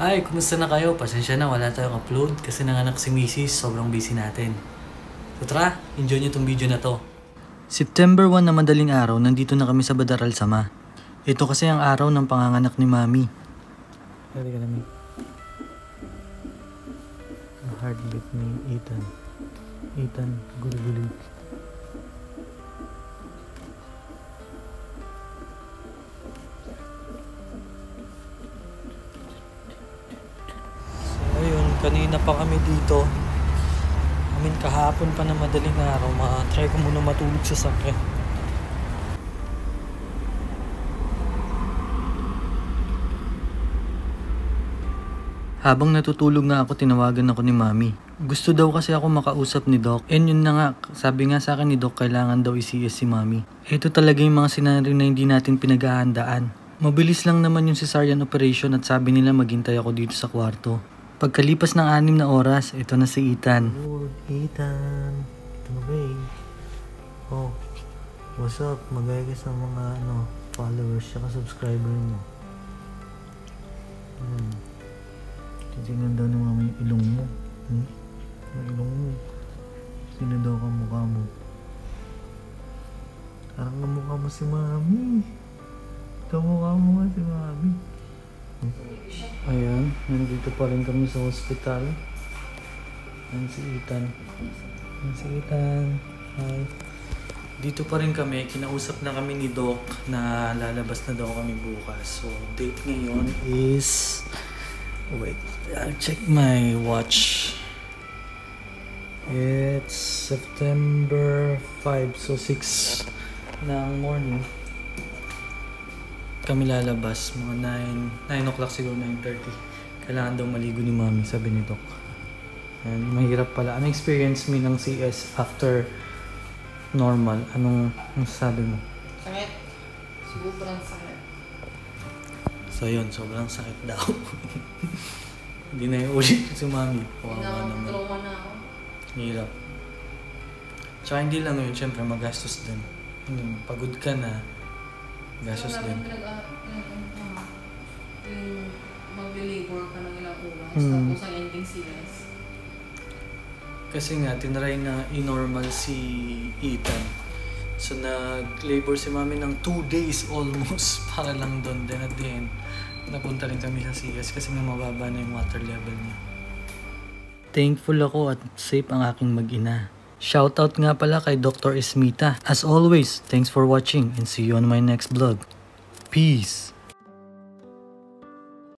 Ay, kumusta na kayo? Pasensya na, wala tayong upload kasi nanganak si Mrs. Sobrang busy natin. So tara, enjoy nyo tong video na to. September 1 na madaling araw, nandito na kami sa Badaral Sama. Ito kasi ang araw ng panganganak ni Mami. Pwede ka namin. Ang heartbeat ni Ethan. Ethan, guli-guli. Ayun, kanina pa kami dito. Kahapon pa na madaling araw, try ko muna matulog sa sakya. Habang natutulog nga ako, tinawagan ako ni Mami. Gusto daw kasi ako makausap ni Doc. And yun na nga, sabi nga sa akin ni Doc, kailangan daw i-CS si Mami. Ito talaga yung mga senaryo na hindi natin pinaghahandaan. Mabilis lang naman yung cesarean operation at sabi nila maghintay ako dito sa kwarto. Pagkalipas ng 6 na oras, ito na si Ethan. Good, Ethan. Ito na ba eh? Oh, what's up? Magaya ka sa mga followers at subscriber mo. Titingnan daw ng mga ilong mo. Yung ilong mo. Sino daw ka mukha mo? Parang kamukha mo si Mami. Kamukha mo nga si Mami. Ayan, nandito pa rin kami sa hospital. Ayan si Ethan. Ayan si Ethan. Hi. Dito pa rin kami, kinausap na kami ni Doc na lalabas na daw kami bukas. So, date ngayon is... Wait, I'll check my watch. It's September 5, so 6 ng morning. Kami lalabas, mga 9 o'clock siguro, 9:30. Kailangan daw maligo ni Mami, sabi ni Doc. And mahirap pala. Ano experience mo ng CS after normal? Anong sabi mo? Sakit. Sobrang sakit. So yun, sobrang sakit daw. Hindi na yung ulit si Mami. Kawawa naman. Trauma na ako. Hirap. Tsaka hindi lang yun, syempre magastos din. Pagod ka na, gastos din. Yung mag-labor ka ng ilang oras, tapos ang ending CS. Kasi nga, tinry na i-normal si Ethan. So, nag-labor si Mami ng 2 days almost para lang doon. Then at the end, napunta rin kami sa CS kasi nga mababa na yung water level niya. Thankful ako at safe ang aking mag-ina. Shoutout nga pala kay Dr. Esmita. As always, thanks for watching and see you on my next vlog. Peace!